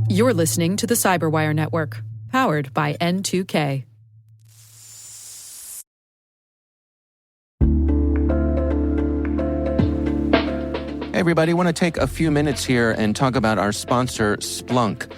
You're listening to the Cyberwire Network, powered by N2K. Hey everybody, I want to take a few minutes here and talk about our sponsor, Splunk.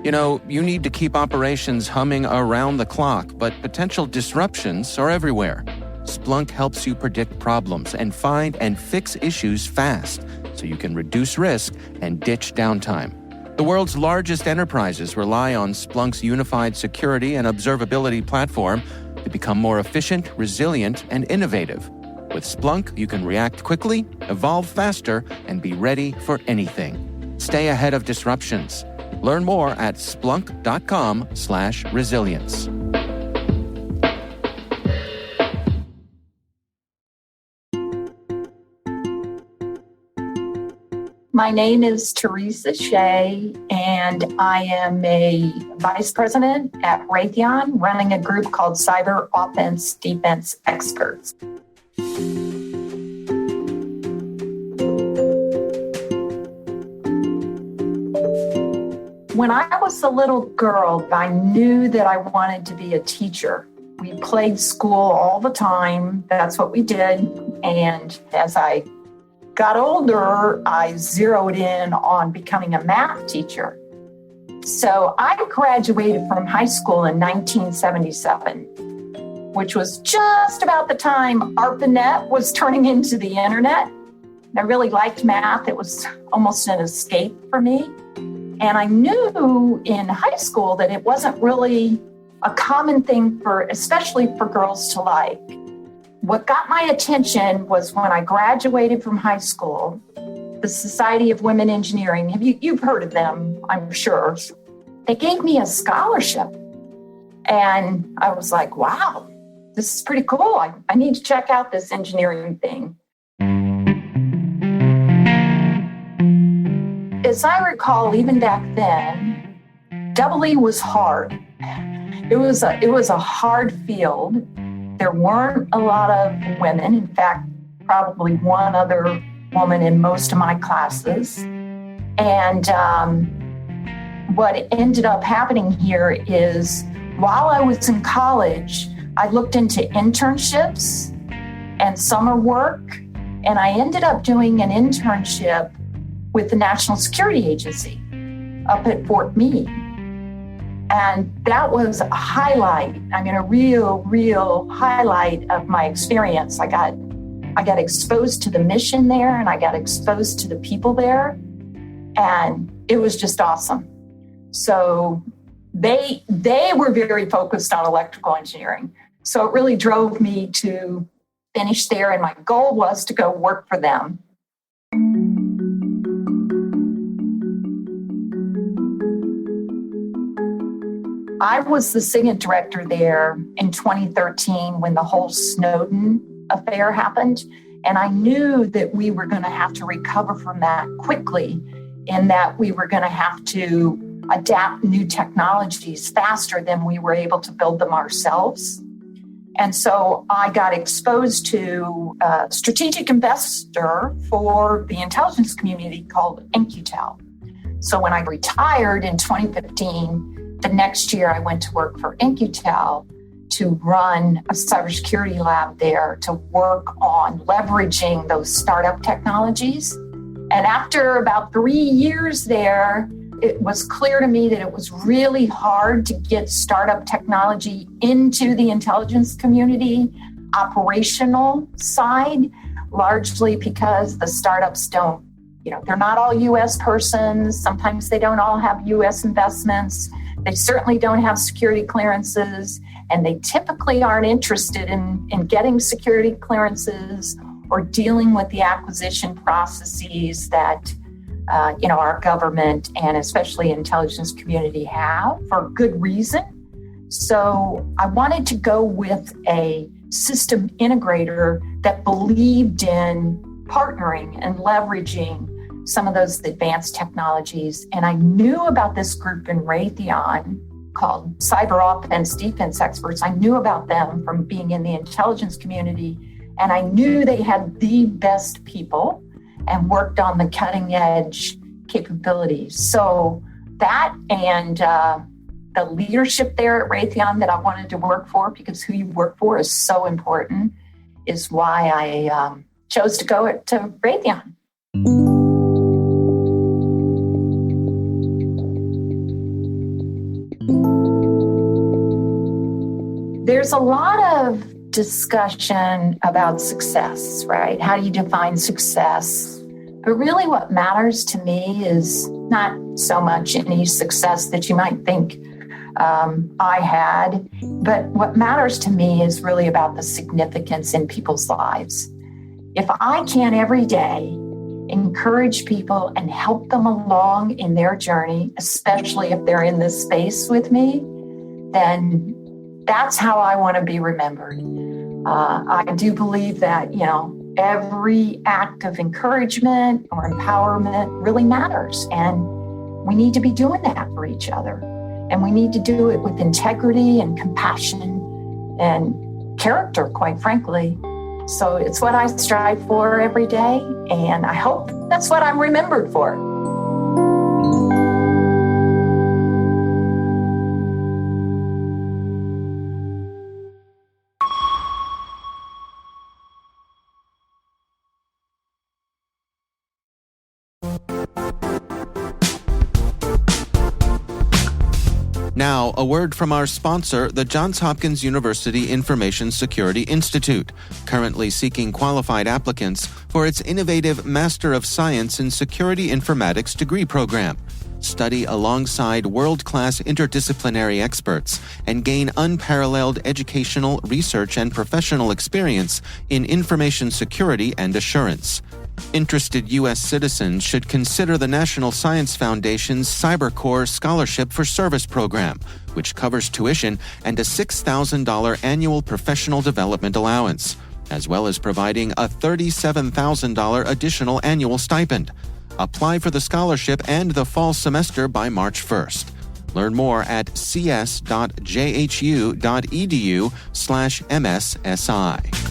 You know, you need to keep operations humming around the clock, but potential disruptions are everywhere. Splunk helps you predict problems and find and fix issues fast, so you can reduce risk and ditch downtime. The world's largest enterprises rely on Splunk's unified security and observability platform to become more efficient, resilient, and innovative. With Splunk, you can react quickly, evolve faster, and be ready for anything. Stay ahead of disruptions. Learn more at splunk.com/resilience. My name is Teresa Shea, and I am a vice president at Raytheon, running a group called Cyber Offense Defense Experts. When I was a little girl, I knew that I wanted to be a teacher. We played school all the time. That's what we did. And as I got older, I zeroed in on becoming a math teacher. So I graduated from high school in 1977, which was just about the time ARPANET was turning into the internet. I really liked math. It was almost an escape for me. And I knew in high school that it wasn't really a common thing especially for girls to like. What got my attention was when I graduated from high school, the Society of Women Engineering, you've heard of them, I'm sure. They gave me a scholarship. And I was like, wow, this is pretty cool. I need to check out this engineering thing. As I recall, even back then, EE was hard. It was a hard field. There weren't a lot of women. In fact, probably one other woman in most of my classes. And what ended up happening here is while I was in college, I looked into internships and summer work, and I ended up doing an internship with the National Security Agency up at Fort Meade. And that was a highlight, a real highlight of my experience. I got exposed to the mission there, and I got exposed to the people there, and it was just awesome. So they were very focused on electrical engineering. So it really drove me to finish there, and my goal was to go work for them. I was the SIGINT director there in 2013 when the whole Snowden affair happened. And I knew that we were going to have to recover from that quickly, and that we were going to have to adapt new technologies faster than we were able to build them ourselves. And so I got exposed to a strategic investor for the intelligence community called In-Q-Tel. So when I retired in 2015, the next year, I went to work for In-Q-Tel to run a cybersecurity lab there to work on leveraging those startup technologies. And after about 3 years there, it was clear to me that it was really hard to get startup technology into the intelligence community operational side, largely because the startups don't, they're not all U.S. persons. Sometimes they don't all have U.S. investments. They certainly don't have security clearances, and they typically aren't interested in getting security clearances or dealing with the acquisition processes that our government and especially intelligence community have for good reason. So I wanted to go with a system integrator that believed in partnering and leveraging some of those advanced technologies. And I knew about this group in Raytheon called Cyber Offense Defense Experts. I knew about them from being in the intelligence community, and I knew they had the best people and worked on the cutting edge capabilities. So that and the leadership there at Raytheon that I wanted to work for, because who you work for is so important, is why I chose to go to Raytheon. There's a lot of discussion about success, right? How do you define success? But really what matters to me is not so much any success that you might think I had, but what matters to me is really about the significance in people's lives. If I can every day encourage people and help them along in their journey, especially if they're in this space with me, then that's how I want to be remembered. I do believe that, every act of encouragement or empowerment really matters. And we need to be doing that for each other. And we need to do it with integrity and compassion and character, quite frankly. So it's what I strive for every day. And I hope that's what I'm remembered for. Now, a word from our sponsor, the Johns Hopkins University Information Security Institute, currently seeking qualified applicants for its innovative Master of Science in Security Informatics degree program. Study alongside world-class interdisciplinary experts and gain unparalleled educational, research, and professional experience in information security and assurance. Interested U.S. citizens should consider the National Science Foundation's CyberCore Scholarship for Service program, which covers tuition and a $6,000 annual professional development allowance, as well as providing a $37,000 additional annual stipend. Apply for the scholarship and the fall semester by March 1st. Learn more at cs.jhu.edu/MSSI.